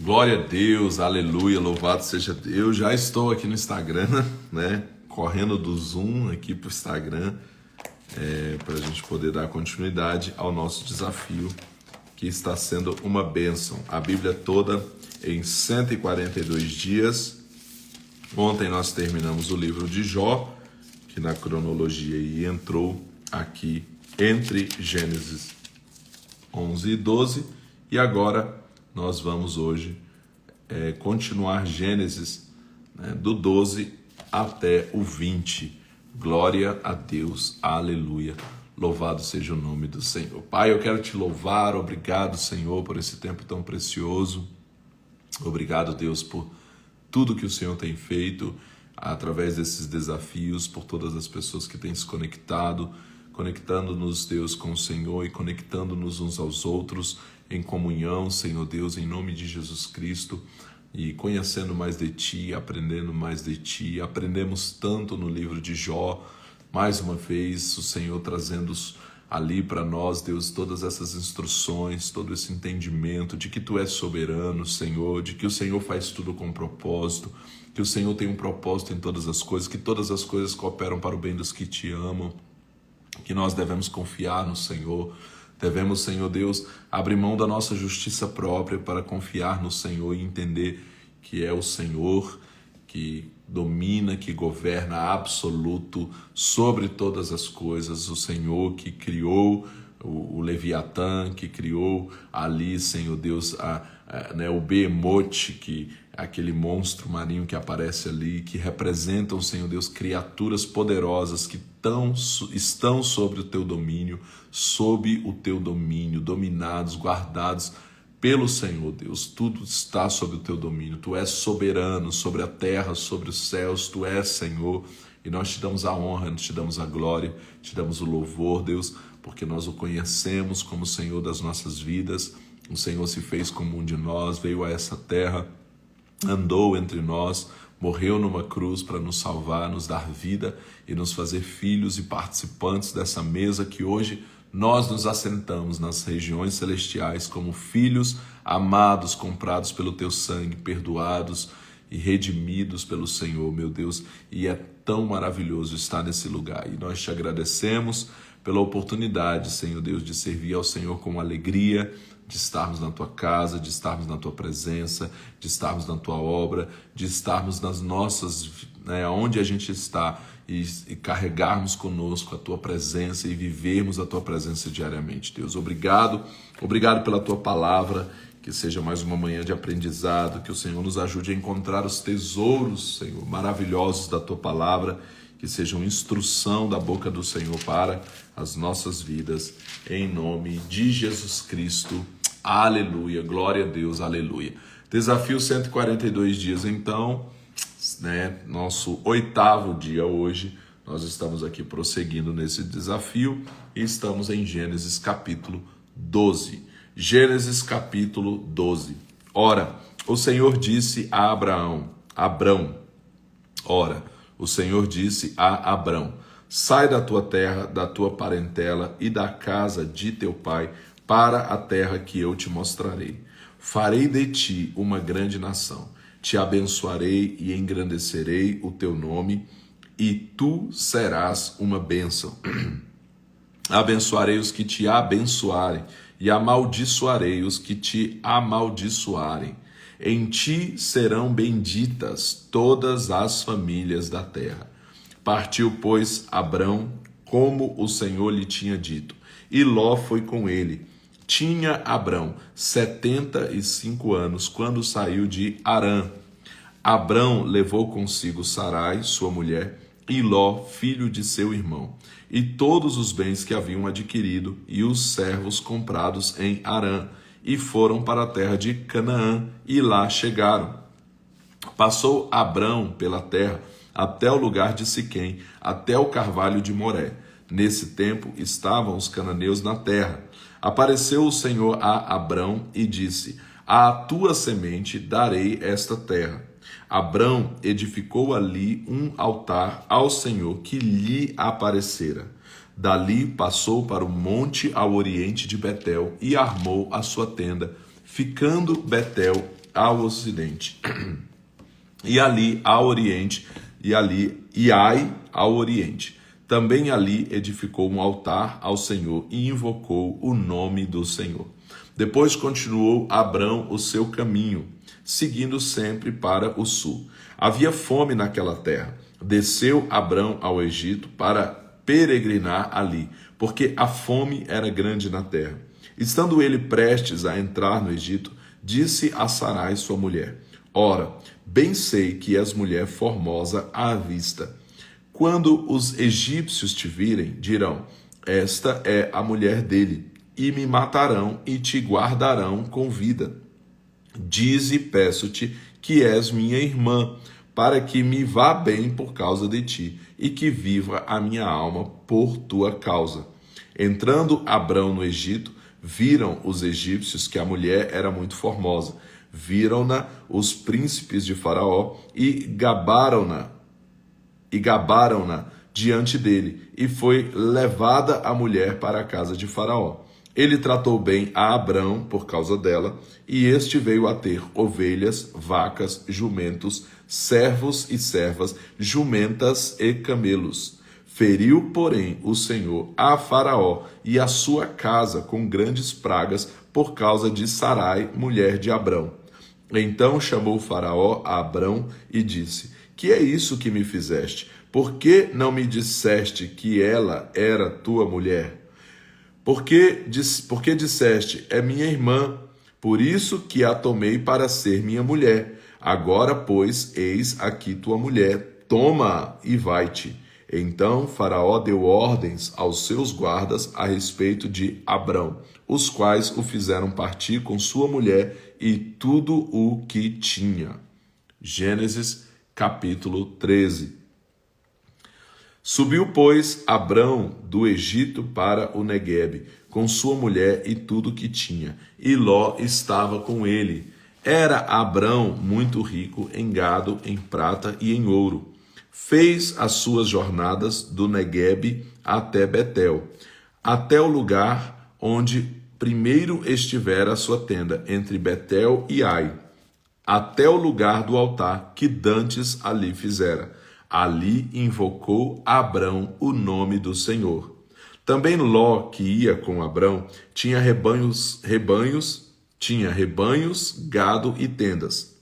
Glória a Deus, aleluia, louvado seja Deus. Já estou aqui no Instagram, né? Correndo do Zoom aqui para o Instagram, para a gente poder dar continuidade ao nosso desafio, que está sendo uma bênção. A Bíblia toda em 142 dias. Ontem nós terminamos o livro de Jó, que na cronologia aí entrou aqui entre Gênesis 11 e 12, e agora nós vamos hoje continuar Gênesis, né, do 12 até o 20. Glória a Deus, aleluia, louvado seja o nome do Senhor. Pai, eu quero te louvar, obrigado, Senhor, por esse tempo tão precioso. Obrigado, Deus, por tudo que o Senhor tem feito através desses desafios, por todas as pessoas que têm se conectado, conectando-nos, Deus, com o Senhor e conectando-nos uns aos outros em comunhão, Senhor Deus, em nome de Jesus Cristo, e conhecendo mais de Ti, aprendendo mais de Ti. Aprendemos tanto no livro de Jó, mais uma vez o Senhor trazendo ali para nós, Deus, todas essas instruções, todo esse entendimento de que Tu és soberano, Senhor, de que o Senhor faz tudo com propósito, que o Senhor tem um propósito em todas as coisas, que todas as coisas cooperam para o bem dos que Te amam, que nós devemos confiar no Senhor. Devemos, Senhor Deus, abrir mão da nossa justiça própria para confiar no Senhor e entender que é o Senhor que domina, que governa absoluto sobre todas as coisas, o Senhor que criou o Leviatã, que criou ali, Senhor Deus, o Behemoth, aquele monstro marinho que aparece ali, que representam, Senhor Deus, criaturas poderosas que estão sobre o teu domínio, dominados, guardados pelo Senhor, Deus. Tudo está sob o teu domínio. Tu és soberano sobre a terra, sobre os céus. Tu és, Senhor, e nós te damos a honra, te damos a glória, te damos o louvor, Deus, porque nós o conhecemos como Senhor das nossas vidas. O Senhor se fez como um de nós, veio a essa terra, andou entre nós, morreu numa cruz para nos salvar, nos dar vida e nos fazer filhos e participantes dessa mesa que hoje nós nos assentamos nas regiões celestiais como filhos amados, comprados pelo teu sangue, perdoados e redimidos pelo Senhor, meu Deus. E é tão maravilhoso estar nesse lugar. E nós te agradecemos pela oportunidade, Senhor Deus, de servir ao Senhor com alegria, de estarmos na tua casa, de estarmos na tua presença, de estarmos na tua obra, de estarmos nas nossas, onde a gente está, e carregarmos conosco a tua presença e vivermos a tua presença diariamente. Deus, obrigado pela tua palavra, que seja mais uma manhã de aprendizado, que o Senhor nos ajude a encontrar os tesouros, Senhor, maravilhosos da tua palavra, que sejam instrução da boca do Senhor para as nossas vidas, em nome de Jesus Cristo. Aleluia, glória a Deus, aleluia. Desafio 142 dias, então, nosso 8º dia hoje. Nós estamos aqui prosseguindo nesse desafio e estamos em Gênesis capítulo 12. Gênesis capítulo 12. Ora, o Senhor disse a Abrão, o Senhor disse a Abrão: sai da tua terra, da tua parentela e da casa de teu pai, para a terra que eu te mostrarei. Farei de ti uma grande nação, te abençoarei e engrandecerei o teu nome, e tu serás uma bênção. Abençoarei os que te abençoarem, e amaldiçoarei os que te amaldiçoarem. Em ti serão benditas todas as famílias da terra. Partiu, pois, Abrão, como o Senhor lhe tinha dito, e Ló foi com ele. Tinha Abrão 75 anos quando saiu de Harã. Abrão levou consigo Sarai, sua mulher, e Ló, filho de seu irmão, e todos os bens que haviam adquirido, e os servos comprados em Harã, e foram para a terra de Canaã, e lá chegaram. Passou Abrão pela terra até o lugar de Siquém, até o carvalho de Moré. Nesse tempo estavam os cananeus na terra. Apareceu o Senhor a Abrão e disse: à tua semente darei esta terra. Abrão edificou ali um altar ao Senhor que lhe aparecera. Dali passou para o monte ao oriente de Betel e armou a sua tenda, ficando Betel ao ocidente, e ali ao oriente, e Ai ao oriente. Também ali edificou um altar ao Senhor e invocou o nome do Senhor. Depois continuou Abrão o seu caminho, seguindo sempre para o sul. Havia fome naquela terra. Desceu Abrão ao Egito para peregrinar ali, porque a fome era grande na terra. Estando ele prestes a entrar no Egito, disse a Sarai, sua mulher: Ora, bem sei que és mulher formosa à vista. Quando os egípcios te virem, dirão: Esta é a mulher dele, e me matarão e te guardarão com vida. Dize, peço-te, que és minha irmã, para que me vá bem por causa de ti, e que viva a minha alma por tua causa. Entrando Abrão no Egito, viram os egípcios que a mulher era muito formosa. Viram-na os príncipes de Faraó e gabaram-na diante dele, e foi levada a mulher para a casa de Faraó. Ele tratou bem a Abrão por causa dela, e este veio a ter ovelhas, vacas, jumentos, servos e servas, jumentas e camelos. Feriu, porém, o Senhor a Faraó e a sua casa com grandes pragas por causa de Sarai, mulher de Abrão. Então chamou Faraó a Abrão e disse: Que é isso que me fizeste? Por que não me disseste que ela era tua mulher? Porque disseste: É minha irmã, por isso que a tomei para ser minha mulher. Agora, pois, eis aqui tua mulher, toma-a e vai-te. Então Faraó deu ordens aos seus guardas a respeito de Abrão, os quais o fizeram partir com sua mulher e tudo o que tinha. Gênesis capítulo 13. Subiu, pois, Abrão do Egito para o Neguebe, com sua mulher e tudo o que tinha, e Ló estava com ele. Era Abrão muito rico em gado, em prata e em ouro. Fez as suas jornadas do Neguebe até Betel, até o lugar onde primeiro estivera a sua tenda, entre Betel e Ai, até o lugar do altar que dantes ali fizera. Ali invocou Abrão o nome do Senhor. Também Ló, que ia com Abrão, tinha rebanhos, gado e tendas.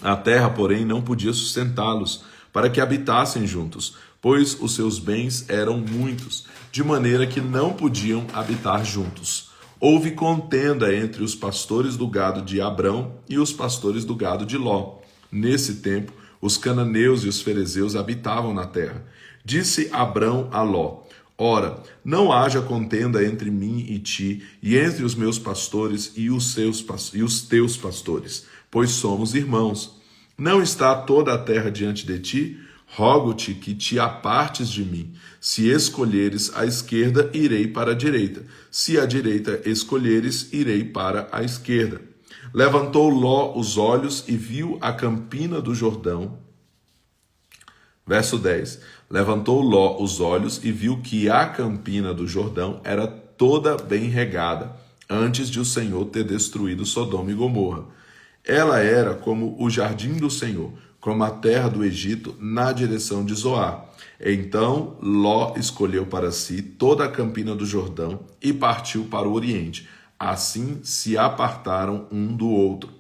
A terra, porém, não podia sustentá-los, para que habitassem juntos, pois os seus bens eram muitos, de maneira que não podiam habitar juntos. Houve contenda entre os pastores do gado de Abrão e os pastores do gado de Ló. Nesse tempo, os cananeus e os ferezeus habitavam na terra. Disse Abrão a Ló: Ora, não haja contenda entre mim e ti, e entre os meus pastores e os teus pastores, pois somos irmãos. Não está toda a terra diante de ti? Rogo-te que te apartes de mim. Se escolheres a esquerda, irei para a direita. Se a direita escolheres, irei para a esquerda. Levantou Ló os olhos e viu a campina do Jordão. Verso 10. Levantou Ló os olhos e viu que a campina do Jordão era toda bem regada, antes de o Senhor ter destruído Sodoma e Gomorra. Ela era como o jardim do Senhor, como a terra do Egito, na direção de Zoar. Então Ló escolheu para si toda a campina do Jordão e partiu para o oriente. Assim se apartaram um do outro.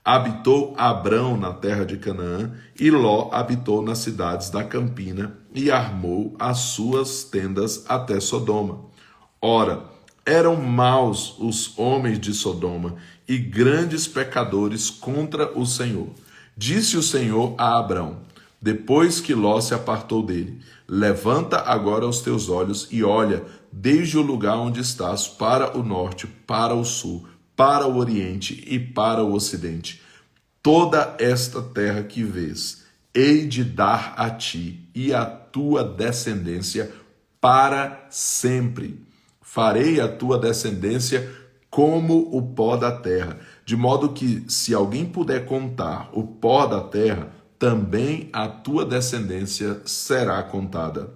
Habitou Abrão na terra de Canaã, e Ló habitou nas cidades da campina, e armou as suas tendas até Sodoma. Ora, eram maus os homens de Sodoma, e grandes pecadores contra o Senhor. Disse o Senhor a Abrão, depois que Ló se apartou dele: Levanta agora os teus olhos e olha, desde o lugar onde estás, para o norte, para o sul, para o oriente e para o ocidente. Toda esta terra que vês, hei de dar a ti e à tua descendência para sempre. Farei a tua descendência como o pó da terra, de modo que, se alguém puder contar o pó da terra, também a tua descendência será contada.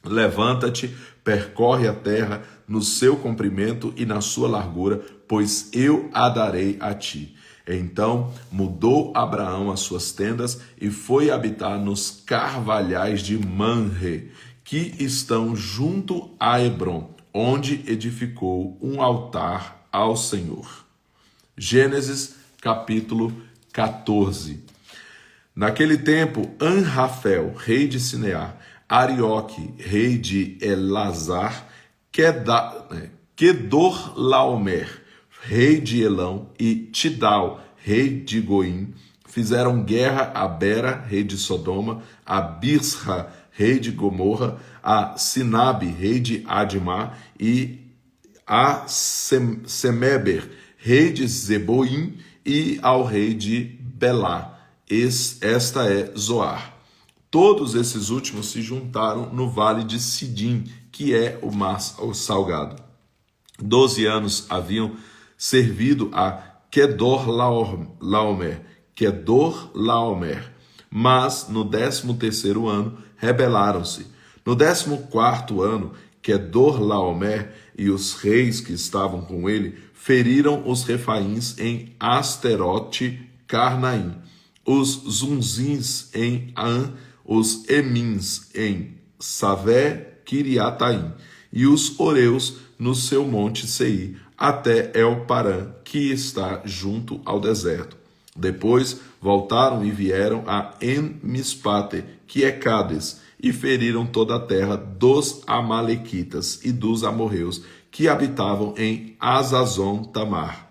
Levanta-te, percorre a terra no seu comprimento e na sua largura, pois eu a darei a ti. Então mudou Abraão as suas tendas e foi habitar nos carvalhais de Manre, que estão junto a Hebrom, onde edificou um altar ao Senhor. Gênesis capítulo 14. Naquele tempo, Anrafel, rei de Sinear, Arioque, rei de Elazar, Kedorlaomer, rei de Elão, e Tidal, rei de Goim, fizeram guerra a Bera, rei de Sodoma, a Birsra, rei de Gomorra, a Sinabe, rei de Admá, e a Semeber, rei de Zeboim, e ao rei de Belá. Esta é Zoar. Todos esses últimos se juntaram no vale de Sidim, que é o mar salgado. 12 anos haviam servido a Kedorlaomer, mas no 13º ano rebelaram-se. No 14º ano, Kedorlaomer e os reis que estavam com ele feriram os refaíns em Asterote Carnaim, os zunzins em An, os emins em Savé Kiriataim, e os oreus no seu monte Seir, até El-Parã, que está junto ao deserto. Depois voltaram e vieram a En-Mispate, que é Cádiz, e feriram toda a terra dos Amalequitas e dos amorreus, que habitavam em Azazon Tamar.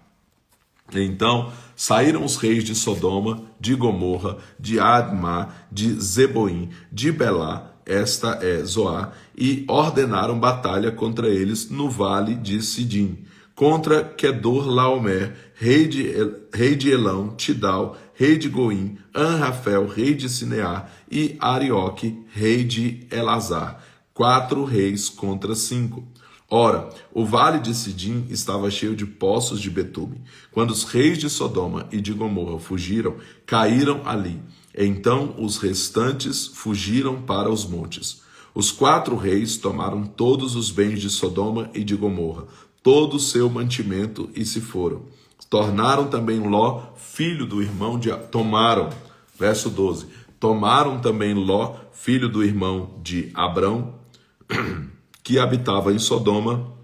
Então saíram os reis de Sodoma, de Gomorra, de Admá, de Zeboim, de Belá, esta é Zoar, e ordenaram batalha contra eles no vale de Sidim, contra Kedorlaomer, rei de Elão, Tidal, rei de Goim, Anrafel, rei de Sinear, e Arioque, rei de Elazar. 4 reis contra 5. Ora, o vale de Sidim estava cheio de poços de betume. Quando os reis de Sodoma e de Gomorra fugiram, caíram ali. Então os restantes fugiram para os montes. Os 4 reis tomaram todos os bens de Sodoma e de Gomorra, todo o seu mantimento, e se foram. Tornaram também Ló, filho do irmão de... verso 12. Tomaram também Ló, filho do irmão de Abrão, que habitava em Sodoma,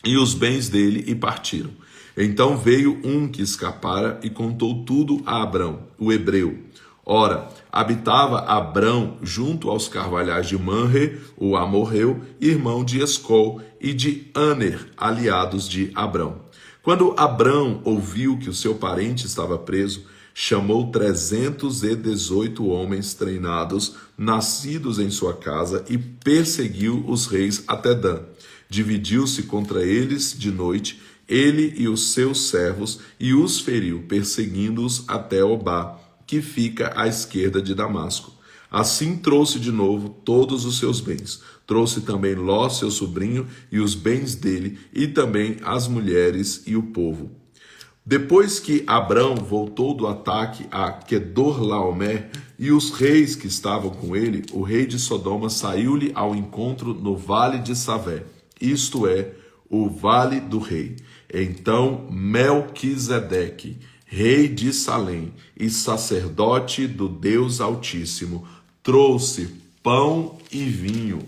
e os bens dele, e partiram. Então veio um que escapara e contou tudo a Abrão, o hebreu. Ora, habitava Abrão junto aos carvalhais de Manre, o amorreu, irmão de Escol, e de Aner, aliados de Abrão. Quando Abrão ouviu que o seu parente estava preso, chamou 318 homens treinados, nascidos em sua casa, e perseguiu os reis até Dan. Dividiu-se contra eles de noite, ele e os seus servos, e os feriu, perseguindo-os até Obá, que fica à esquerda de Damasco. Assim trouxe de novo todos os seus bens. Trouxe também Ló, seu sobrinho, e os bens dele, e também as mulheres e o povo. Depois que Abrão voltou do ataque a Kedorlaomer e os reis que estavam com ele, o rei de Sodoma saiu-lhe ao encontro no vale de Savé, isto é, o vale do rei. Então Melquisedeque, rei de Salém e sacerdote do Deus Altíssimo, trouxe pão e vinho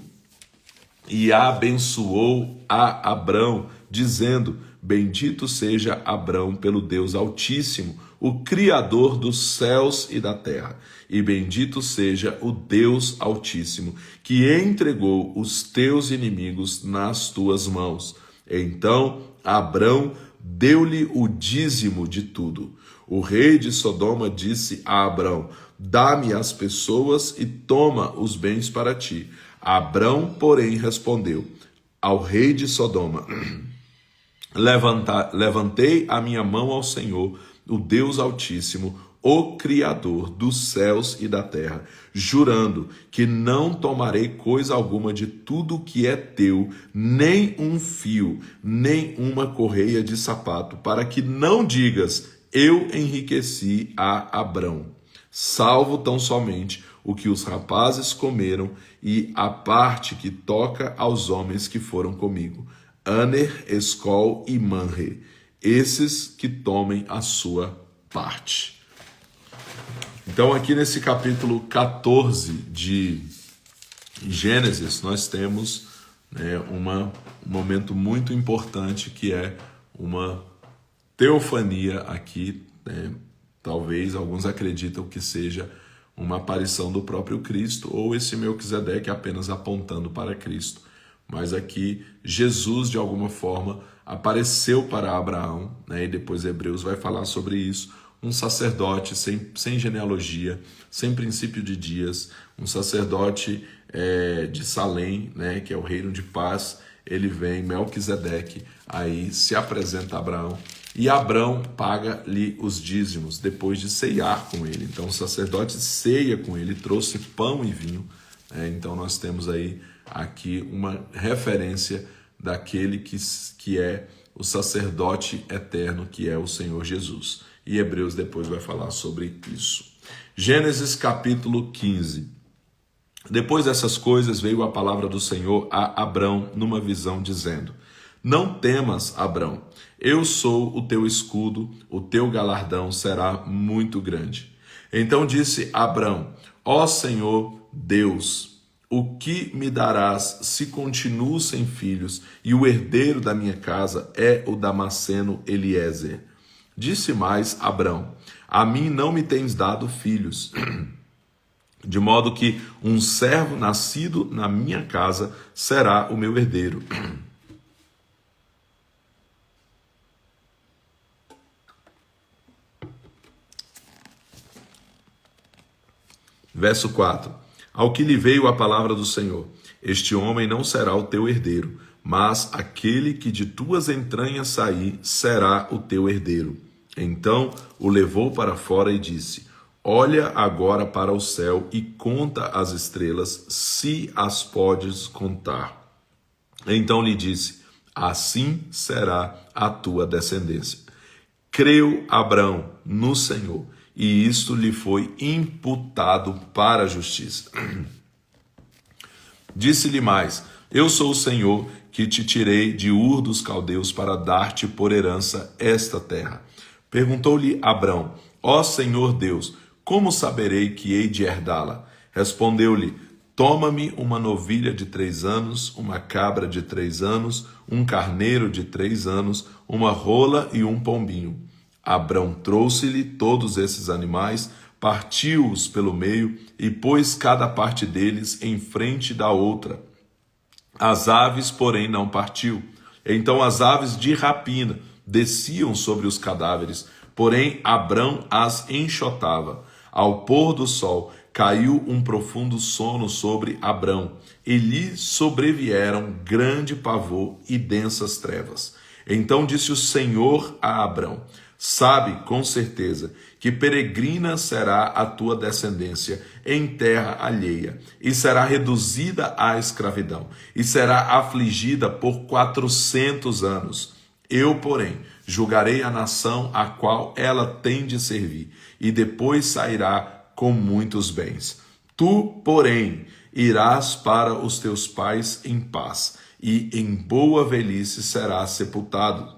e abençoou a Abrão, dizendo: Bendito seja Abrão pelo Deus Altíssimo, o Criador dos céus e da terra. E bendito seja o Deus Altíssimo, que entregou os teus inimigos nas tuas mãos. Então Abrão deu-lhe o dízimo de tudo. O rei de Sodoma disse a Abrão: Dá-me as pessoas e toma os bens para ti. Abrão, porém, respondeu ao rei de Sodoma: Levantei a minha mão ao Senhor, o Deus Altíssimo, o Criador dos céus e da terra, jurando que não tomarei coisa alguma de tudo que é teu, nem um fio, nem uma correia de sapato, para que não digas: eu enriqueci a Abrão, salvo tão somente o que os rapazes comeram e a parte que toca aos homens que foram comigo, Aner, Escol e Manre, esses que tomem a sua parte. Então aqui nesse capítulo 14 de Gênesis, nós temos um momento muito importante, que é uma teofania aqui, talvez alguns acreditam que seja uma aparição do próprio Cristo, ou esse Melquisedeque apenas apontando para Cristo. Mas aqui Jesus, de alguma forma, apareceu para Abraão, e depois Hebreus vai falar sobre isso, um sacerdote sem genealogia, sem princípio de dias, um sacerdote de Salém, que é o reino de paz. Ele vem, Melquisedeque, aí se apresenta a Abraão, e Abraão paga-lhe os dízimos, depois de ceiar com ele. Então o sacerdote ceia com ele, trouxe pão e vinho. Então nós temos aí aqui uma referência daquele que é o sacerdote eterno, que é o Senhor Jesus. E Hebreus depois vai falar sobre isso. Gênesis capítulo 15. Depois dessas coisas veio a palavra do Senhor a Abrão numa visão, dizendo: Não temas, Abrão, eu sou o teu escudo, o teu galardão será muito grande. Então disse Abrão: Ó Senhor Deus, o que me darás se continuo sem filhos, e o herdeiro da minha casa é o Damasceno Eliezer? Disse mais Abrão: A mim não me tens dado filhos, de modo que um servo nascido na minha casa será o meu herdeiro. Verso 4. Ao que lhe veio a palavra do Senhor: Este homem não será o teu herdeiro, mas aquele que de tuas entranhas sair será o teu herdeiro. Então o levou para fora e disse: Olha agora para o céu e conta as estrelas, se as podes contar. Então lhe disse: Assim será a tua descendência. Creu Abrão no Senhor, e isto lhe foi imputado para a justiça. Disse-lhe mais: Eu sou o Senhor que te tirei de Ur dos Caldeus para dar-te por herança esta terra. Perguntou-lhe Abrão: Ó Senhor Deus, como saberei que hei de herdá-la? Respondeu-lhe: Toma-me uma novilha de 3 anos, uma cabra de 3 anos, um carneiro de 3 anos, uma rola e um pombinho. Abrão trouxe-lhe todos esses animais, partiu-os pelo meio e pôs cada parte deles em frente da outra. As aves, porém, não partiu. Então as aves de rapina desciam sobre os cadáveres, porém Abrão as enxotava. Ao pôr do sol caiu um profundo sono sobre Abrão, e lhe sobrevieram grande pavor e densas trevas. Então disse o Senhor a Abrão: Sabe com certeza que peregrina será a tua descendência em terra alheia, e será reduzida à escravidão, e será afligida por 400 anos. Eu, porém, julgarei a nação a qual ela tem de servir, e depois sairá com muitos bens. Tu, porém, irás para os teus pais em paz, e em boa velhice serás sepultado.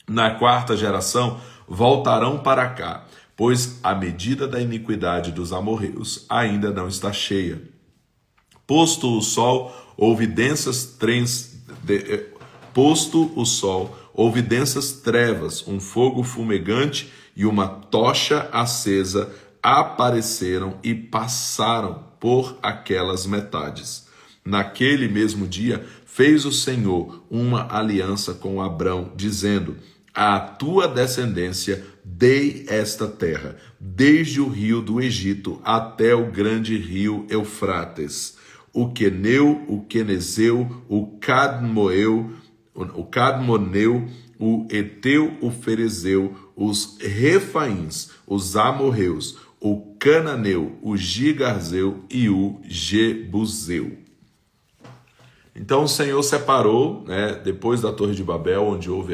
Na 4ª geração voltarão para cá, pois a medida da iniquidade dos amorreus ainda não está cheia. Posto o sol, houve densas trevas, um fogo fumegante e uma tocha acesa apareceram e passaram por aquelas metades. Naquele mesmo dia fez o Senhor uma aliança com Abrão, dizendo: À tua descendência dei esta terra, desde o rio do Egito até o grande rio Eufrates, o Queneu, o Quenezeu, o Cadmoneu, o Eteu, o Ferezeu, os Refaíns, os Amorreus, o Cananeu, o Gigarzeu e o Jebuseu. Então o Senhor separou, depois da Torre de Babel, onde houve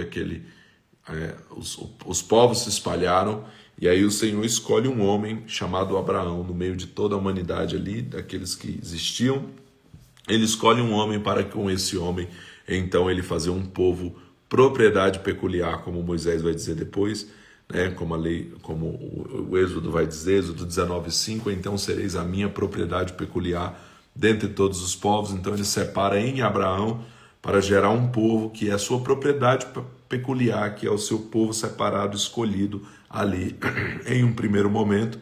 os povos se espalharam, e aí o Senhor escolhe um homem chamado Abraão, no meio de toda a humanidade ali, daqueles que existiam. Ele escolhe um homem para com esse homem, então ele fazer um povo, propriedade peculiar, como Moisés vai dizer depois, né? Como o Êxodo vai dizer, Êxodo 19:5, então sereis a minha propriedade peculiar dentre todos os povos. Então ele separa em Abraão para gerar um povo que é a sua propriedade peculiar, que é o seu povo separado, escolhido ali em um primeiro momento,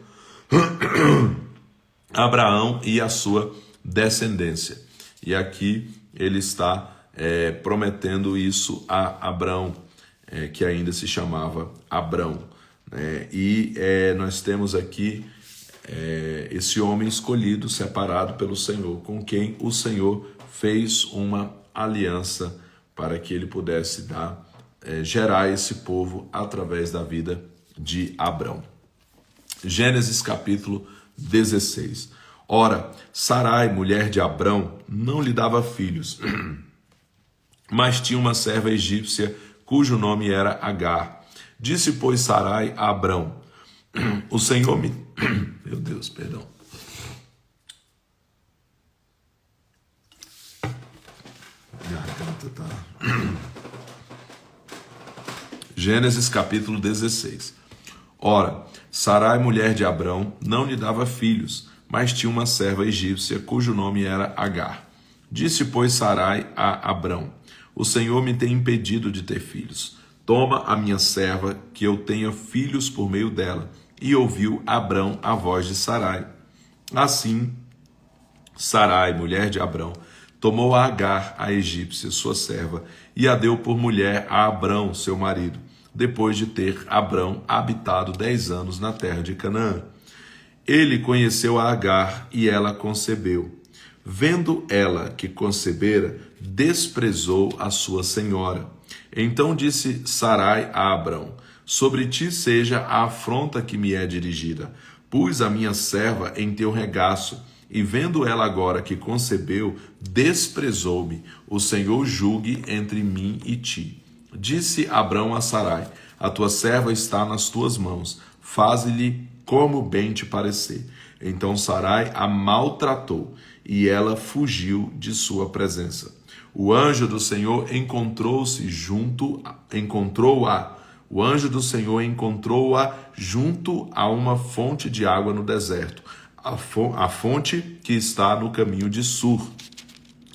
Abraão e a sua descendência. E aqui ele está prometendo isso a Abrão, que ainda se chamava Abrão, né? E nós temos aqui esse homem escolhido, separado pelo Senhor, com quem o Senhor fez uma aliança para que ele pudesse gerar esse povo através da vida de Abrão. Gênesis capítulo 16. Ora, Sarai, mulher de Abrão, não lhe dava filhos, mas tinha uma serva egípcia cujo nome era Agar. Disse, pois, Sarai a Abrão: o Senhor me... Meu Deus, perdão. Gênesis capítulo 16. Ora, Sarai, mulher de Abrão, não lhe dava filhos, mas tinha uma serva egípcia cujo nome era Agar. Disse, pois, Sarai a Abrão: o Senhor me tem impedido de ter filhos. Toma a minha serva, que eu tenha filhos por meio dela. E ouviu Abrão a voz de Sarai. Assim, Sarai, mulher de Abrão, tomou a Agar, a egípcia, sua serva, e a deu por mulher a Abrão, seu marido, depois de ter Abrão habitado 10 anos na terra de Canaã. Ele conheceu a Agar e ela concebeu. Vendo ela que concebera, desprezou a sua senhora. Então disse Sarai a Abrão: sobre ti seja a afronta que me é dirigida. Pus a minha serva em teu regaço, e vendo ela agora que concebeu, desprezou-me. O Senhor julgue entre mim e ti. Disse Abrão a Sarai: a tua serva está nas tuas mãos, faze-lhe como bem te parecer. Então Sarai a maltratou, e ela fugiu de sua presença. O anjo do Senhor encontrou-a junto a uma fonte de água no deserto, a fonte que está no caminho de Sur.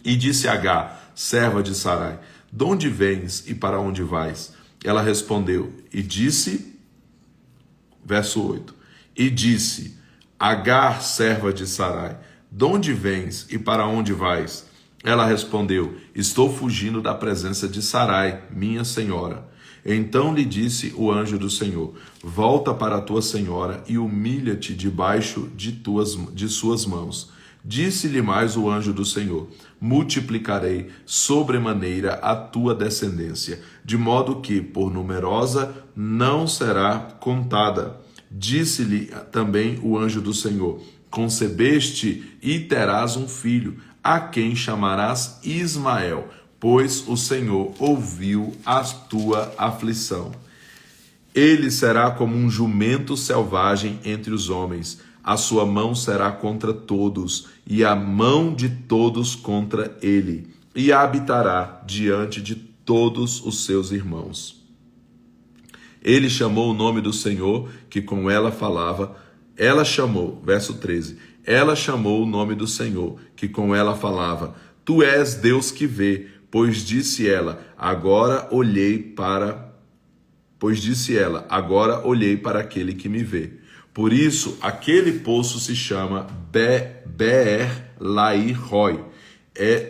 E disse Agar, serva de Sarai: de onde vens e para onde vais? Ela respondeu e disse, verso 8, e disse, Agar, serva de Sarai: de onde vens e para onde vais? Ela respondeu, estou fugindo da presença de Sarai, minha senhora. Então lhe disse o anjo do Senhor: volta para a tua senhora e humilha-te debaixo de suas mãos. Disse-lhe mais o anjo do Senhor: multiplicarei sobremaneira a tua descendência, de modo que, por numerosa, não será contada. Disse-lhe também o anjo do Senhor: concebeste e terás um filho, a quem chamarás Ismael, pois o Senhor ouviu a tua aflição. Ele será como um jumento selvagem entre os homens, a sua mão será contra todos, e a mão de todos contra ele, e habitará diante de todos os seus irmãos. Ele chamou o nome do Senhor, que com ela falava. Ela chamou, verso 13, ela chamou o nome do Senhor, que com ela falava: tu és Deus que vê, pois disse ela, agora olhei para aquele que me vê. Por isso, aquele poço se chama Beer-Lahai-Roi,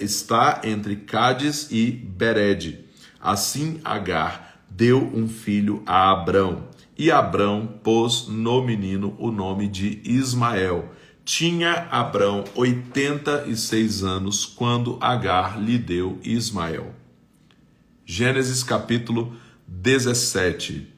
está entre Cádiz e Bered. Assim Agar deu um filho a Abrão, e Abrão pôs no menino o nome de Ismael. Tinha Abrão 86 anos quando Agar lhe deu Ismael. Gênesis capítulo 17.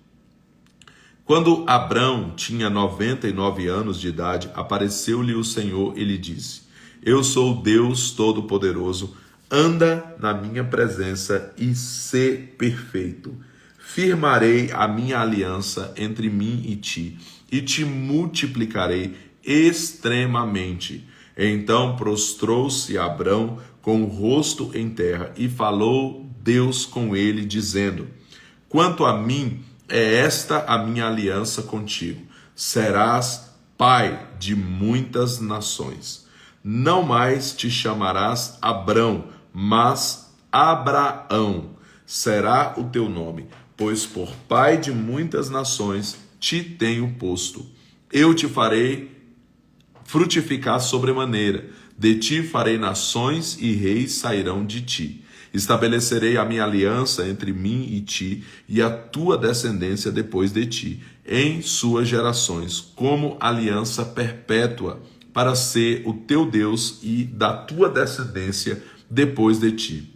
Quando Abrão tinha 99 anos de idade, apareceu-lhe o Senhor e lhe disse: eu sou Deus Todo-Poderoso, anda na minha presença e sê perfeito. Firmarei a minha aliança entre mim e te multiplicarei extremamente. Então prostrou-se Abrão com o rosto em terra e falou Deus com ele, dizendo: quanto a mim, É esta a minha aliança contigo. Serás pai de muitas nações. Não mais te chamarás Abrão, mas Abraão será o teu nome, pois por pai de muitas nações te tenho posto. Eu te farei frutificar sobremaneira. De ti farei nações e reis sairão de ti. Estabelecerei a minha aliança entre mim e ti e a tua descendência depois de ti, em suas gerações, como aliança perpétua, para ser o teu Deus e da tua descendência depois de ti.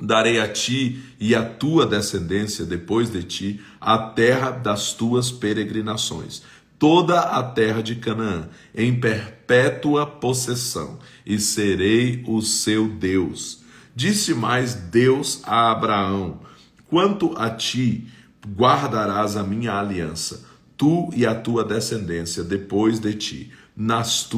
Darei a ti e à tua descendência depois de ti a terra das tuas peregrinações, toda a terra de Canaã, em perpétua possessão, e serei o seu Deus. Disse mais Deus a Abraão: quanto a ti, guardarás a minha aliança, tu e a tua descendência depois de ti, nas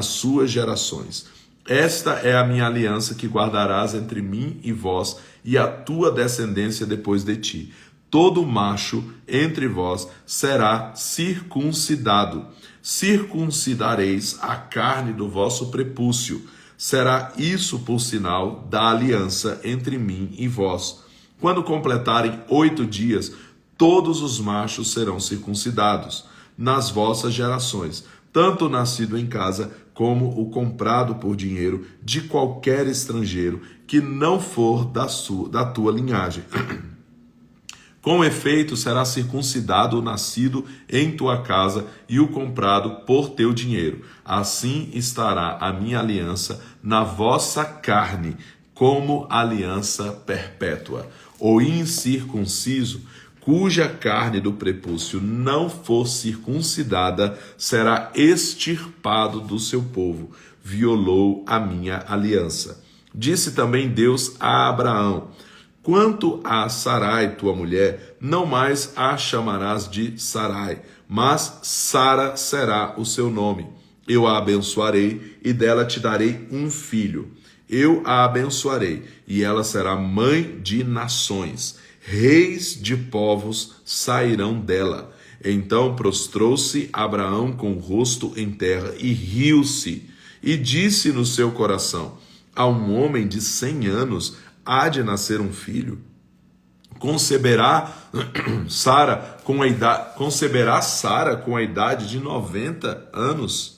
suas gerações. Esta é a minha aliança que guardarás entre mim e vós e a tua descendência depois de ti. Todo macho entre vós será circuncidado. Circuncidareis a carne do vosso prepúcio. Será isso por sinal da aliança entre mim e vós. Quando completarem 8 dias, todos os machos serão circuncidados nas vossas gerações, tanto o nascido em casa como o comprado por dinheiro de qualquer estrangeiro que não for da tua linhagem. Com efeito, será circuncidado o nascido em tua casa e o comprado por teu dinheiro. Assim estará a minha aliança na vossa carne, como aliança perpétua. O incircunciso, cuja carne do prepúcio não for circuncidada, será extirpado do seu povo. Violou a minha aliança. Disse também Deus a Abraão: quanto a Sarai, tua mulher, não mais a chamarás de Sarai, mas Sara será o seu nome. Eu a abençoarei e dela te darei um filho. Eu a abençoarei e ela será mãe de nações. Reis de povos sairão dela. Então prostrou-se Abraão com o rosto em terra e riu-se. E disse no seu coração: a um homem de 100 anos há de nascer um filho? Conceberá Sara com a idade de 90 anos?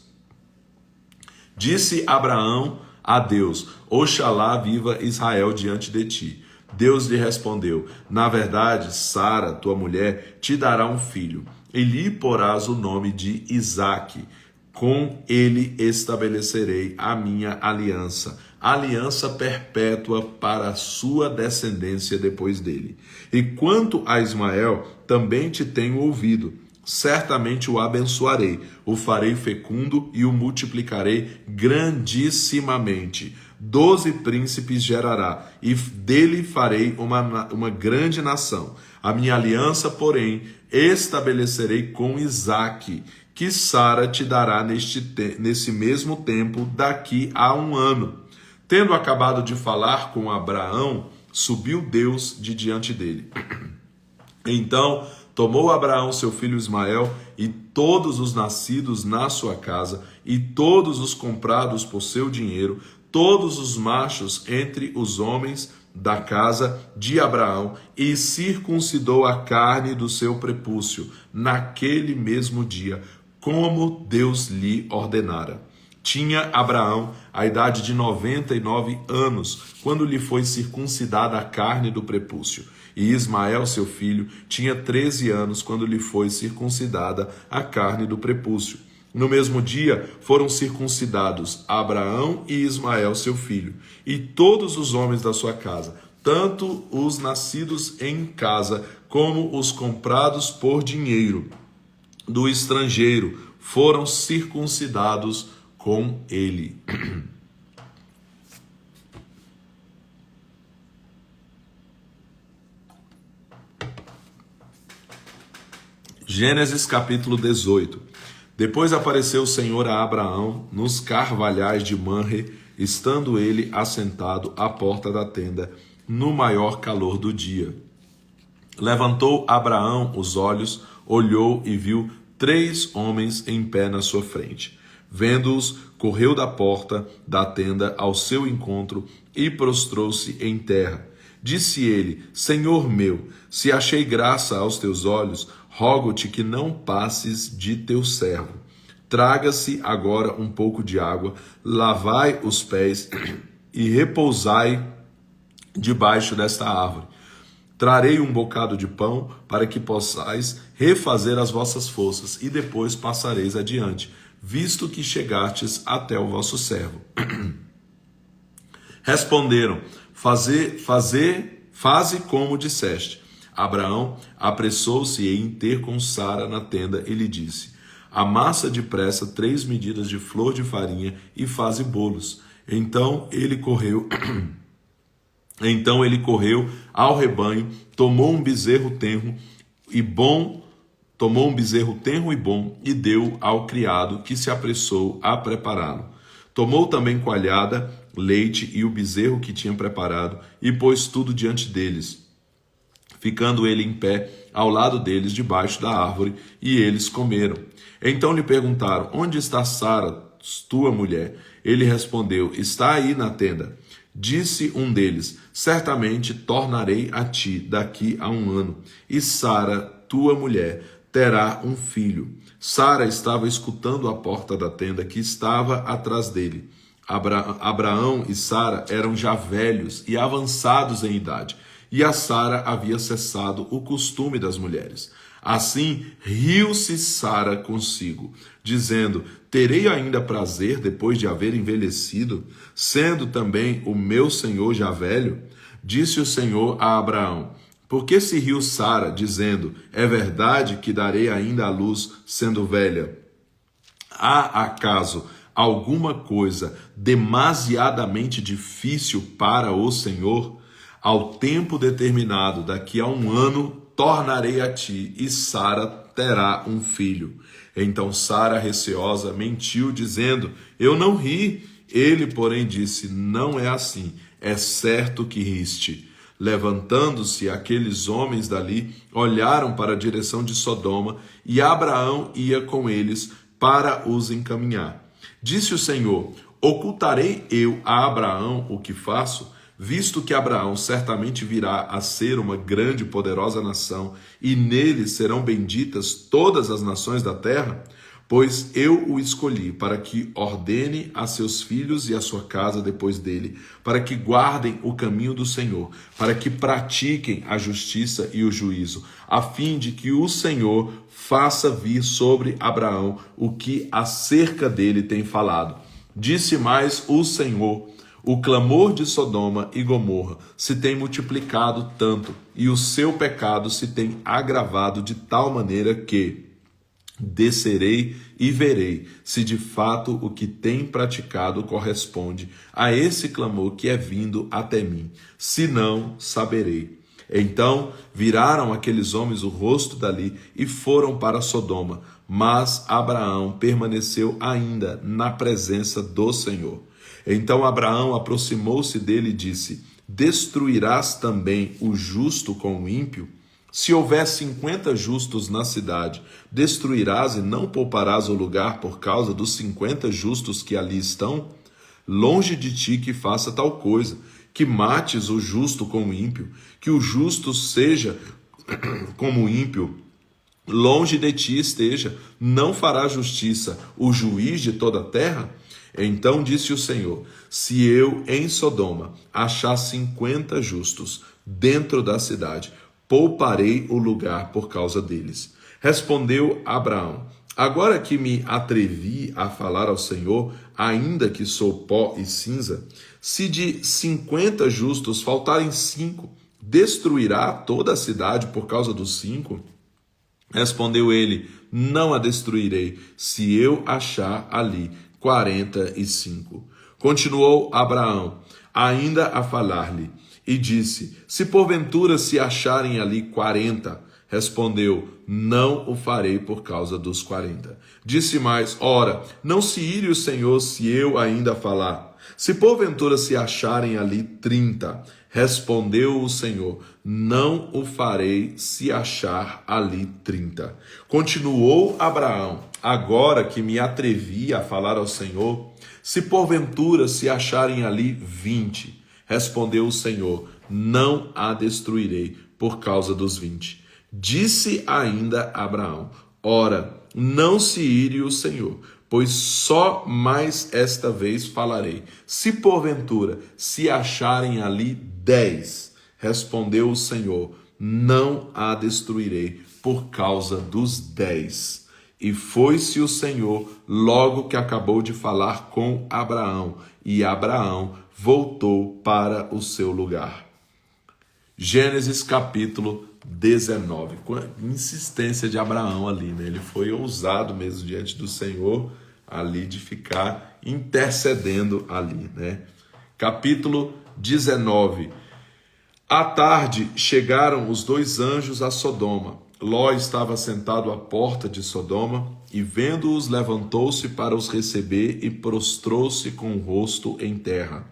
Disse Abraão a Deus: oxalá viva Israel diante de ti. Deus lhe respondeu: na verdade, Sara, tua mulher, te dará um filho, e lhe porás o nome de Isaque. Com ele estabelecerei a minha aliança, aliança perpétua para a sua descendência depois dele. E quanto a Ismael, também te tenho ouvido. Certamente o abençoarei, o farei fecundo e o multiplicarei grandissimamente. 12 príncipes gerará, e dele farei uma grande nação. A minha aliança, porém, estabelecerei com Isaque, que Sara te dará nesse mesmo tempo, daqui a 1 ano. Tendo acabado de falar com Abraão, subiu Deus de diante dele. Então tomou Abraão seu filho Ismael e todos os nascidos na sua casa e todos os comprados por seu dinheiro, todos os machos entre os homens da casa de Abraão, e circuncidou a carne do seu prepúcio naquele mesmo dia, como Deus lhe ordenara. Tinha Abraão a idade de 99 anos, quando lhe foi circuncidada a carne do prepúcio. E Ismael, seu filho, tinha 13 anos, quando lhe foi circuncidada a carne do prepúcio. No mesmo dia foram circuncidados Abraão e Ismael, seu filho, e todos os homens da sua casa, tanto os nascidos em casa, como os comprados por dinheiro do estrangeiro, foram circuncidados com ele. Gênesis capítulo 18. Depois apareceu o Senhor a Abraão nos carvalhais de Manre, estando ele assentado à porta da tenda, no maior calor do dia. Levantou Abraão os olhos, olhou e viu 3 homens em pé na sua frente. Vendo-os, correu da porta da tenda ao seu encontro e prostrou-se em terra. Disse ele: Senhor meu, se achei graça aos teus olhos, rogo-te que não passes de teu servo. Traga-se agora um pouco de água, lavai os pés e repousai debaixo desta árvore. Trarei um bocado de pão para que possais refazer as vossas forças e depois passareis adiante, visto que chegastes até o vosso servo. Responderam: faze como disseste. Abraão apressou-se em ter com Sara na tenda e lhe disse: amassa depressa 3 medidas de flor de farinha e faze bolos. Então ele correu ao rebanho, tomou um bezerro tenro e bom e deu ao criado, que se apressou a prepará-lo. Tomou também coalhada, leite e o bezerro que tinha preparado e pôs tudo diante deles, ficando ele em pé ao lado deles debaixo da árvore, e eles comeram. Então lhe perguntaram: onde está Sara, tua mulher? Ele respondeu: está aí na tenda. Disse um deles: certamente tornarei a ti daqui a 1 ano, e Sara, tua mulher, terá um filho. Sara estava escutando a porta da tenda que estava atrás dele. Abraão e Sara eram já velhos e avançados em idade, e a Sara havia cessado o costume das mulheres. Assim riu-se Sara consigo, dizendo: terei ainda prazer depois de haver envelhecido, sendo também o meu senhor já velho? Disse o Senhor a Abraão: por que se riu Sara, dizendo: é verdade que darei ainda à luz, sendo velha? Há acaso alguma coisa demasiadamente difícil para o Senhor? Ao tempo determinado, daqui a 1 ano, tornarei a ti, e Sara terá um filho. Então Sara, receosa, mentiu, dizendo: eu não ri. Ele, porém, disse: não é assim, é certo que riste. Levantando-se aqueles homens dali, olharam para a direção de Sodoma, e Abraão ia com eles para os encaminhar. Disse o Senhor: ocultarei eu a Abraão o que faço? Visto que Abraão certamente virá a ser uma grande e poderosa nação, e nele serão benditas todas as nações da terra? Pois eu o escolhi para que ordene a seus filhos e a sua casa depois dele, para que guardem o caminho do Senhor, para que pratiquem a justiça e o juízo, a fim de que o Senhor faça vir sobre Abraão o que acerca dele tem falado. Disse mais o Senhor: o clamor de Sodoma e Gomorra se tem multiplicado tanto, e o seu pecado se tem agravado de tal maneira que descerei e verei se de fato o que tem praticado corresponde a esse clamor que é vindo até mim. Se não, saberei. Então viraram aqueles homens o rosto dali e foram para Sodoma, mas Abraão permaneceu ainda na presença do Senhor. Então Abraão aproximou-se dele e disse: destruirás também o justo com o ímpio? Se houver 50 justos na cidade, destruirás e não pouparás o lugar por causa dos 50 justos que ali estão? Longe de ti que faça tal coisa, que mates o justo com o ímpio, que o justo seja como o ímpio. Longe de ti esteja, não fará justiça o juiz de toda a terra? Então disse o Senhor: se eu em Sodoma achar 50 justos dentro da cidade, pouparei o lugar por causa deles. Respondeu Abraão: agora que me atrevi a falar ao Senhor, ainda que sou pó e cinza, se de 50 justos faltarem 5, destruirá toda a cidade por causa dos 5? Respondeu ele: não a destruirei, se eu achar ali 45. Continuou Abraão ainda a falar-lhe, e disse: se porventura se acharem ali 40, respondeu: não o farei por causa dos 40. Disse mais: ora, não se ire o Senhor se eu ainda falar. Se porventura se acharem ali 30, Respondeu o Senhor: não o farei se achar ali 30. Continuou Abraão: agora que me atrevi a falar ao Senhor, se porventura se acharem ali 20. Respondeu o Senhor: não a destruirei por causa dos 20. Disse ainda Abraão: ora, não se ire o Senhor, pois só mais esta vez falarei. Se porventura se acharem ali 10, respondeu o Senhor: não a destruirei por causa dos 10. E foi-se o Senhor logo que acabou de falar com Abraão, e Abraão voltou para o seu lugar. Gênesis capítulo 19, com a insistência de Abraão ali, né? Ele foi ousado mesmo diante do Senhor ali de ficar intercedendo ali, né? Capítulo 19. À tarde chegaram os 2 anjos a Sodoma. Ló estava sentado à porta de Sodoma e, vendo-os, levantou-se para os receber e prostrou-se com o rosto em terra.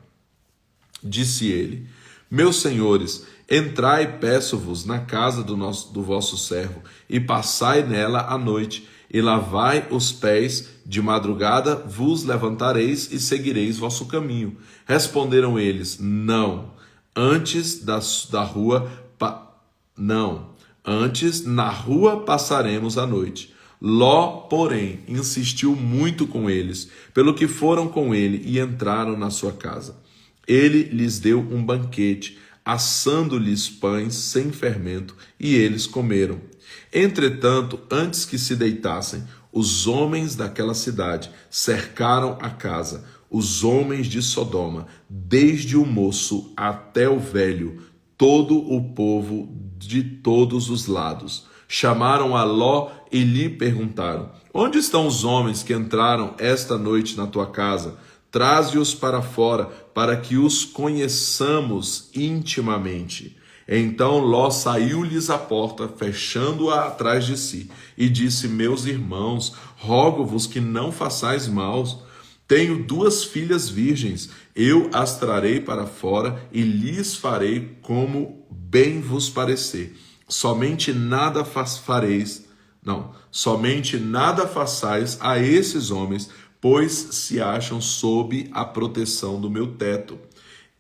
Disse ele: meus senhores, entrai, peço-vos, na casa do vosso servo, e passai nela a noite, e lavai os pés, de madrugada vos levantareis e seguireis vosso caminho. Responderam eles: não, antes na rua passaremos a noite. Ló, porém, insistiu muito com eles, pelo que foram com ele e entraram na sua casa. Ele lhes deu um banquete, assando-lhes pães sem fermento, e eles comeram. Entretanto, antes que se deitassem, os homens daquela cidade cercaram a casa, os homens de Sodoma, desde o moço até o velho, todo o povo de todos os lados. Chamaram a Ló e lhe perguntaram: onde estão os homens que entraram esta noite na tua casa? Traze-os para fora, para que os conheçamos intimamente. Então Ló saiu-lhes à porta, fechando-a atrás de si, e disse: meus irmãos, rogo-vos que não façais mal. Tenho 2 filhas virgens, eu as trarei para fora e lhes farei como bem vos parecer. Somente nada façais a esses homens, pois se acham sob a proteção do meu teto.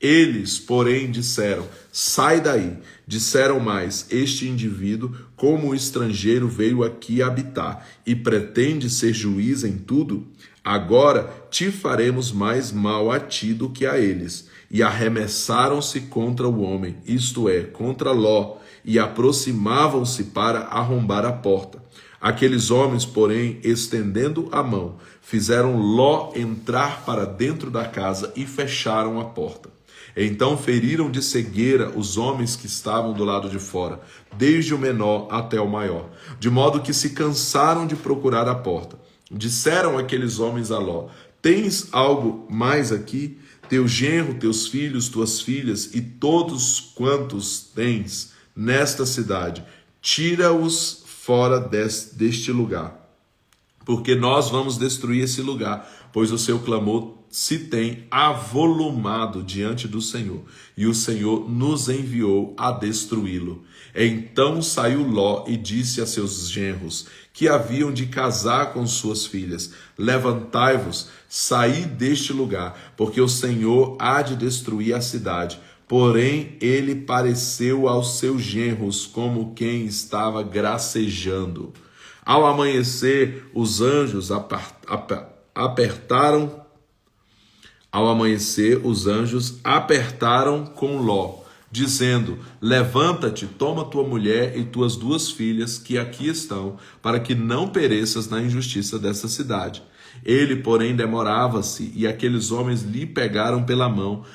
Eles, porém, disseram: sai daí. Disseram mais: este indivíduo, como estrangeiro, veio aqui habitar e pretende ser juiz em tudo? Agora te faremos mais mal a ti do que a eles. E arremessaram-se contra o homem, isto é, contra Ló, e aproximavam-se para arrombar a porta. Aqueles homens, porém, estendendo a mão, fizeram Ló entrar para dentro da casa e fecharam a porta. Então feriram de cegueira os homens que estavam do lado de fora, desde o menor até o maior, de modo que se cansaram de procurar a porta. Disseram aqueles homens a Ló: tens algo mais aqui? Teu genro, teus filhos, tuas filhas e todos quantos tens nesta cidade, tira-os fora deste lugar, porque nós vamos destruir esse lugar, pois o seu clamor se tem avolumado diante do Senhor, e o Senhor nos enviou a destruí-lo. Então saiu Ló e disse a seus genros, que haviam de casar com suas filhas: levantai-vos, saí deste lugar, porque o Senhor há de destruir a cidade. Porém, ele pareceu aos seus genros como quem estava gracejando. Ao amanhecer, os anjos apertaram com Ló, dizendo: levanta-te, toma tua mulher e tuas 2 filhas que aqui estão, para que não pereças na injustiça dessa cidade. Ele, porém, demorava-se, e aqueles homens lhe pegaram pela mão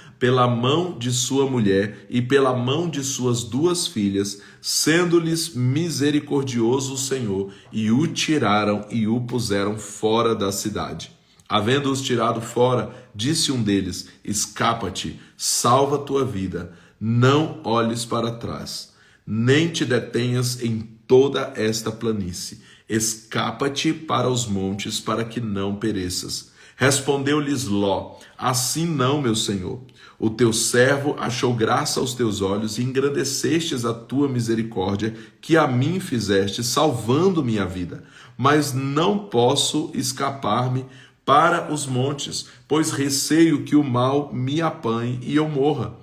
de sua mulher e pela mão de suas 2 filhas, sendo-lhes misericordioso o Senhor, e o tiraram e o puseram fora da cidade. Havendo-os tirado fora, disse um deles: escapa-te, salva tua vida, não olhes para trás, nem te detenhas em toda esta planície. Escapa-te para os montes, para que não pereças. Respondeu-lhes Ló: assim não, meu senhor. O teu servo achou graça aos teus olhos e engrandecestes a tua misericórdia que a mim fizeste, salvando minha vida. Mas não posso escapar-me para os montes, pois receio que o mal me apanhe e eu morra.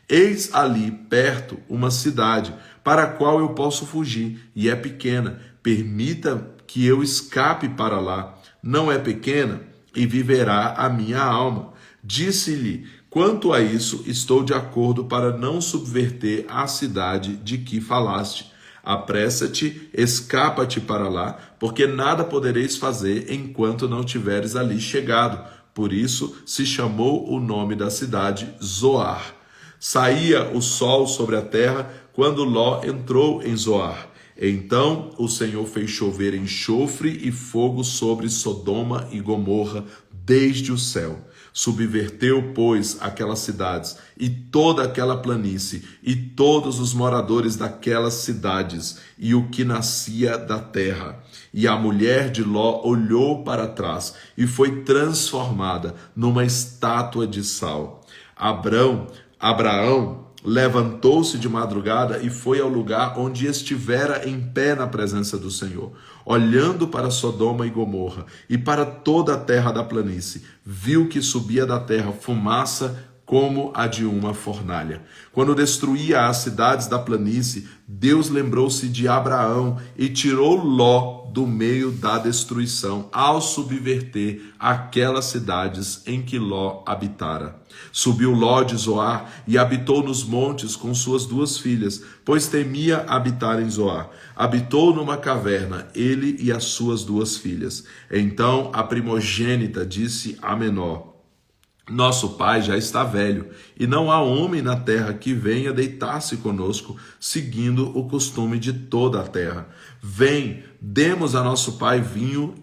Eis ali perto uma cidade, para a qual eu posso fugir, e é pequena. Permita que eu escape para lá. Não é pequena, e viverá a minha alma. Disse-lhe: quanto a isso, estou de acordo para não subverter a cidade de que falaste. Apressa-te, escapa-te para lá, porque nada podereis fazer enquanto não tiveres ali chegado. Por isso se chamou o nome da cidade Zoar. Saía o sol sobre a terra quando Ló entrou em Zoar. Então o Senhor fez chover enxofre e fogo sobre Sodoma e Gomorra desde o céu. Subverteu, pois, aquelas cidades e toda aquela planície e todos os moradores daquelas cidades e o que nascia da terra. E a mulher de Ló olhou para trás e foi transformada numa estátua de sal. Abraão levantou-se de madrugada e foi ao lugar onde estivera em pé na presença do Senhor. Olhando para Sodoma e Gomorra e para toda a terra da planície, viu que subia da terra fumaça como a de uma fornalha. Quando destruía as cidades da planície, Deus lembrou-se de Abraão e tirou Ló do meio da destruição, ao subverter aquelas cidades em que Ló habitara. Subiu Ló de Zoar e habitou nos montes com suas 2 filhas, pois temia habitar em Zoar. Habitou numa caverna, ele e as suas 2 filhas. Então a primogênita disse à menor: nosso pai já está velho, e não há homem na terra que venha deitar-se conosco, seguindo o costume de toda a terra. Vem, demos a nosso pai vinho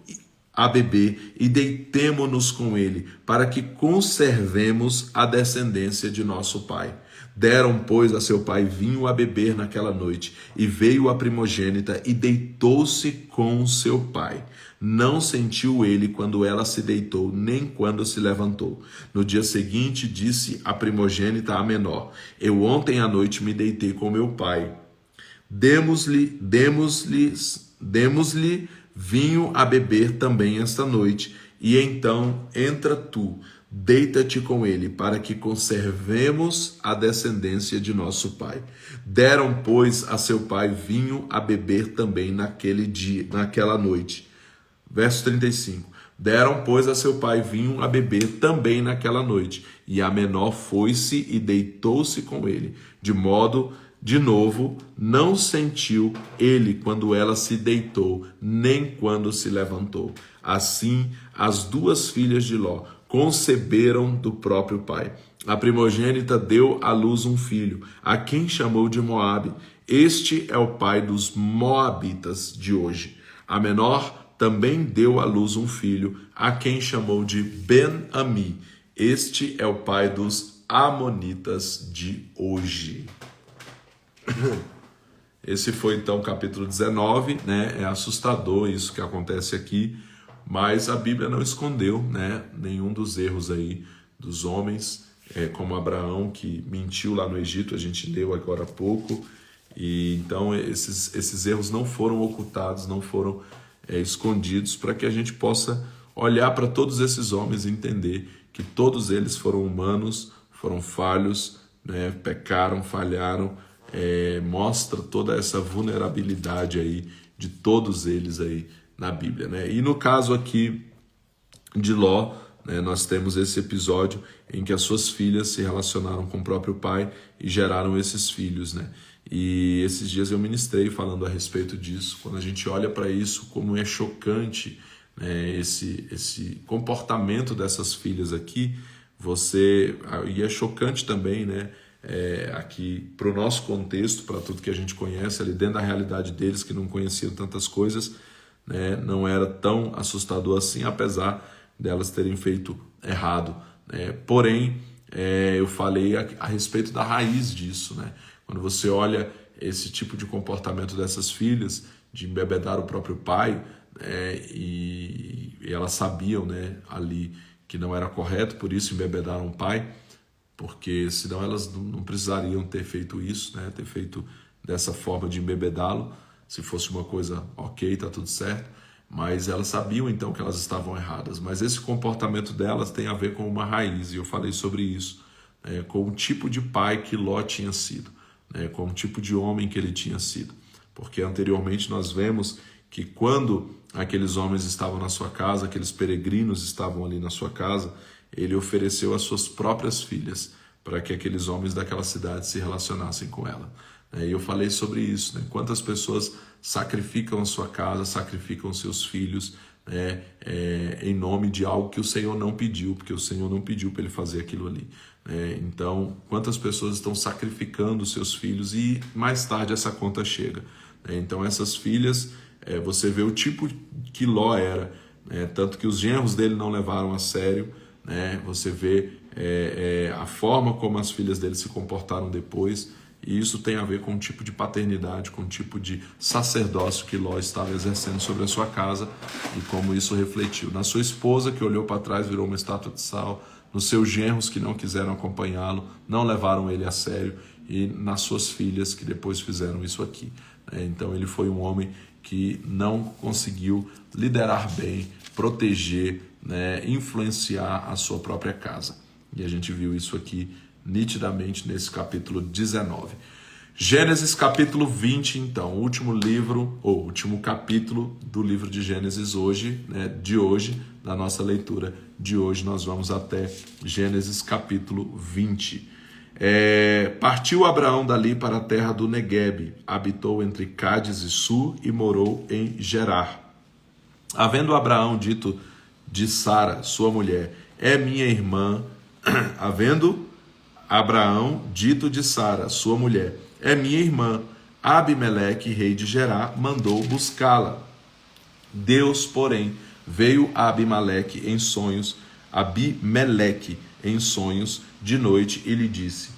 a beber e deitemo-nos com ele, para que conservemos a descendência de nosso pai. Deram, pois, a seu pai vinho a beber naquela noite, e veio a primogênita e deitou-se com seu pai. Não sentiu ele quando ela se deitou, nem quando se levantou. No dia seguinte, disse a primogênita à menor: eu ontem à noite me deitei com meu pai. Demos-lhe vinho a beber também esta noite, e então entra tu, deita-te com ele, para que conservemos a descendência de nosso pai. Deram, pois, a seu pai vinho a beber também naquela noite. Verso 35. Deram, pois, a seu pai vinho a beber também naquela noite, e a menor foi-se e deitou-se com ele, de modo, de novo, não sentiu ele quando ela se deitou, nem quando se levantou. Assim, as 2 filhas de Ló conceberam do próprio pai. A primogênita deu à luz um filho, a quem chamou de Moabe. Este é o pai dos moabitas de hoje. A menor também deu à luz um filho, a quem chamou de Ben-Ami. Este é o pai dos amonitas de hoje. Esse foi então o capítulo 19, né? É assustador isso que acontece aqui, mas a Bíblia não escondeu, né, nenhum dos erros aí dos homens, como Abraão, que mentiu lá no Egito, a gente leu agora há pouco, e então esses erros não foram ocultados, não foram escondidos, para que a gente possa olhar para todos esses homens e entender que todos eles foram humanos, foram falhos, né, pecaram, falharam. Mostra toda essa vulnerabilidade aí de todos eles aí na Bíblia, né? E no caso aqui de Ló, né, nós temos esse episódio em que as suas filhas se relacionaram com o próprio pai e geraram esses filhos, né? E esses dias eu ministrei falando a respeito disso. Quando a gente olha para isso, como é chocante, né, esse comportamento dessas filhas aqui, e é chocante também, né? Aqui para o nosso contexto, para tudo que a gente conhece ali dentro da realidade deles, que não conheciam tantas coisas, né, não era tão assustador assim, apesar delas terem feito errado, né? Porém, eu falei a respeito da raiz disso, né? Quando você olha esse tipo de comportamento dessas filhas, de embebedar o próprio pai, e elas sabiam, né, ali que não era correto, por isso embebedaram o pai, porque senão elas não precisariam ter feito isso, né? Ter feito dessa forma de embebedá-lo. Se fosse uma coisa ok, tá tudo certo, mas elas sabiam então que elas estavam erradas. Mas esse comportamento delas tem a ver com uma raiz, e eu falei sobre isso, com o tipo de pai que Ló tinha sido, com o tipo de homem que ele tinha sido. Porque anteriormente nós vemos que quando aqueles homens estavam na sua casa, aqueles peregrinos estavam ali na sua casa, ele ofereceu as suas próprias filhas para que aqueles homens daquela cidade se relacionassem com ela. E eu falei sobre isso, né? Quantas pessoas sacrificam a sua casa, sacrificam seus filhos, em nome de algo que o Senhor não pediu, porque o Senhor não pediu para ele fazer aquilo ali. Então, quantas pessoas estão sacrificando seus filhos e mais tarde essa conta chega. Então, essas filhas, você vê o tipo que Ló era, tanto que os genros dele não levaram a sério, você vê a forma como as filhas dele se comportaram depois, e isso tem a ver com o tipo de paternidade, com o tipo de sacerdócio que Ló estava exercendo sobre a sua casa e como isso refletiu na sua esposa, que olhou para trás, virou uma estátua de sal, nos seus genros que não quiseram acompanhá-lo, não levaram ele a sério, e nas suas filhas que depois fizeram isso aqui. Então ele foi um homem que não conseguiu liderar bem, proteger, influenciar a sua própria casa. E a gente viu isso aqui nitidamente nesse capítulo 19. Gênesis capítulo 20, então, o último livro, ou último capítulo do livro de Gênesis hoje, de hoje, na nossa leitura de hoje, nós vamos até Gênesis capítulo 20. Partiu Abraão dali para a terra do Neguebe, habitou entre Cádiz e Sur e morou em Gerar. Havendo Abraão dito de Sara, sua mulher, é minha irmã, Abraão, dito de Sara, sua mulher, é minha irmã, Abimeleque, rei de Gerar, mandou buscá-la. Deus, porém, veio a Abimeleque em sonhos de noite e lhe disse,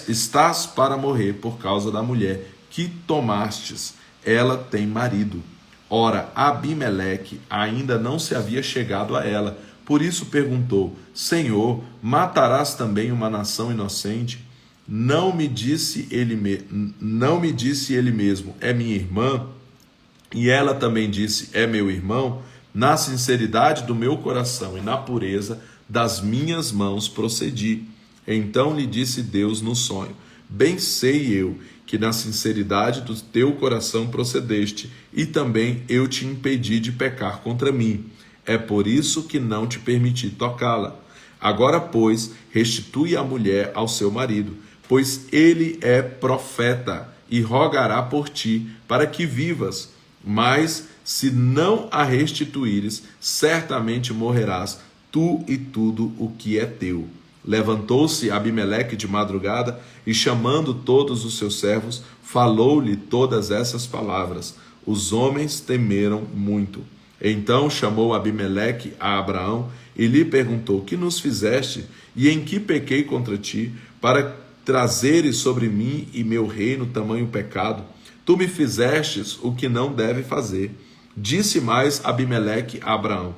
estás para morrer por causa da mulher que tomastes, ela tem marido. Ora, Abimeleque ainda não se havia chegado a ela, por isso perguntou, Senhor, matarás também uma nação inocente? Não me disse ele mesmo, é minha irmã? E ela também disse, é meu irmão? Na sinceridade do meu coração e na pureza das minhas mãos procedi. Então lhe disse Deus no sonho, bem sei eu que na sinceridade do teu coração procedeste, e também eu te impedi de pecar contra mim. É por isso que não te permiti tocá-la. Agora, pois, restitui a mulher ao seu marido, pois ele é profeta, e rogará por ti, para que vivas. Mas, se não a restituíres, certamente morrerás, tu e tudo o que é teu. Levantou-se Abimeleque de madrugada, e chamando todos os seus servos, falou-lhe todas essas palavras. Os homens temeram muito. Então chamou Abimeleque a Abraão e lhe perguntou, que nos fizeste e em que pequei contra ti, para trazeres sobre mim e meu reino tamanho pecado? Tu me fizestes o que não deve fazer. Disse mais Abimeleque a Abraão,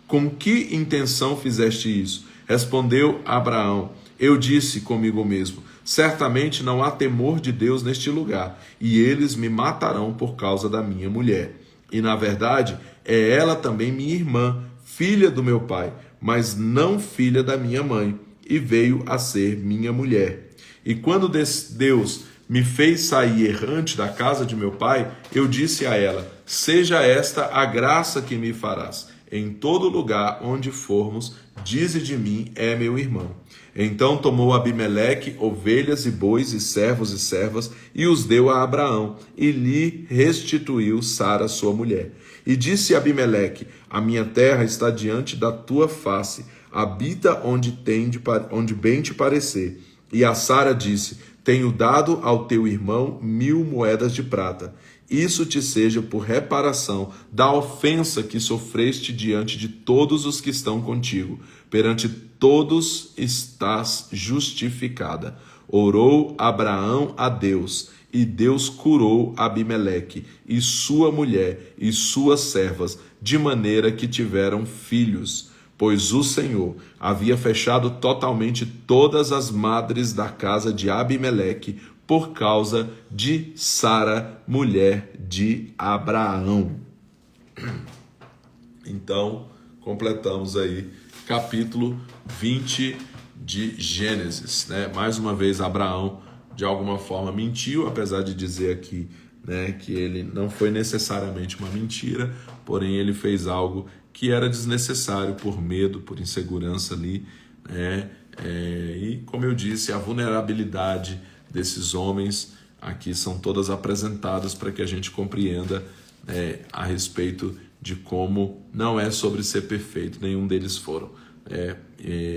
com que intenção fizeste isso? Respondeu Abraão, eu disse comigo mesmo, certamente não há temor de Deus neste lugar, e eles me matarão por causa da minha mulher. E na verdade, é ela também minha irmã, filha do meu pai, mas não filha da minha mãe, e veio a ser minha mulher. E quando Deus me fez sair errante da casa de meu pai, eu disse a ela, seja esta a graça que me farás. Em todo lugar onde formos, dize de mim, é meu irmão. Então tomou Abimeleque ovelhas e bois e servos e servas e os deu a Abraão e lhe restituiu Sara sua mulher. E disse Abimeleque, a minha terra está diante da tua face, habita onde bem te parecer. E a Sara disse, tenho dado ao teu irmão 1000 moedas de prata. Isso te seja por reparação da ofensa que sofreste diante de todos os que estão contigo. Perante todos estás justificada. Orou Abraão a Deus, e Deus curou Abimeleque, e sua mulher, e suas servas, de maneira que tiveram filhos. pois o Senhor havia fechado totalmente todas as madres da casa de Abimeleque por causa de Sara, mulher de Abraão. Então, completamos aí capítulo 20 de Gênesis, né? Mais uma vez, Abraão, de alguma forma, mentiu, apesar de dizer aqui, né, que ele não foi necessariamente uma mentira, porém ele fez algo que era desnecessário por medo, por insegurança ali, né? E como eu disse, a vulnerabilidade desses homens aqui são todas apresentadas para que a gente compreenda a respeito de como não é sobre ser perfeito, nenhum deles foram.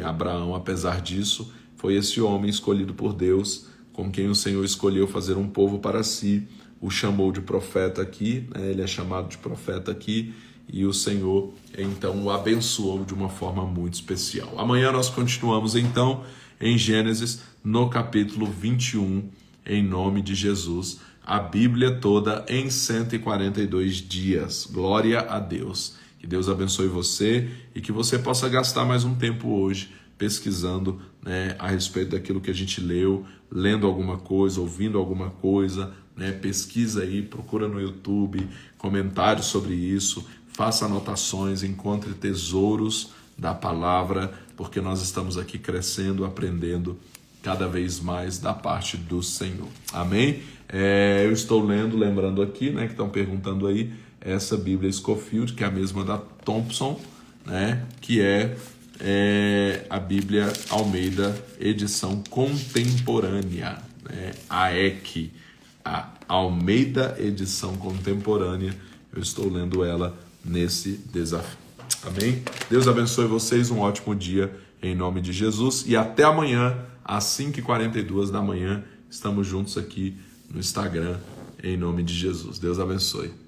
Abraão, apesar disso, foi esse homem escolhido por Deus, com quem o Senhor escolheu fazer um povo para si, o chamou de profeta aqui, né? Ele é chamado de profeta aqui, e o Senhor então o abençoou de uma forma muito especial. Amanhã nós continuamos então em Gênesis, no capítulo 21, em nome de Jesus, a Bíblia toda em 142 dias. Glória a Deus. Que Deus abençoe você e que você possa gastar mais um tempo hoje pesquisando, né, a respeito daquilo que a gente leu, lendo alguma coisa, ouvindo alguma coisa, né? Pesquisa aí, procura no YouTube, comentários sobre isso, faça anotações, encontre tesouros da palavra, porque nós estamos aqui crescendo, aprendendo cada vez mais da parte do Senhor. Amém? Eu estou lembrando aqui, né, que estão perguntando aí, essa Bíblia Scofield, que é a mesma da Thompson, né, que é a Bíblia Almeida, edição contemporânea, né, AEC, a Almeida edição contemporânea. Eu estou lendo ela nesse desafio. Amém? Deus abençoe vocês, um ótimo dia em nome de Jesus e até amanhã às 5h42 da manhã. Estamos juntos aqui no Instagram em nome de Jesus. Deus abençoe.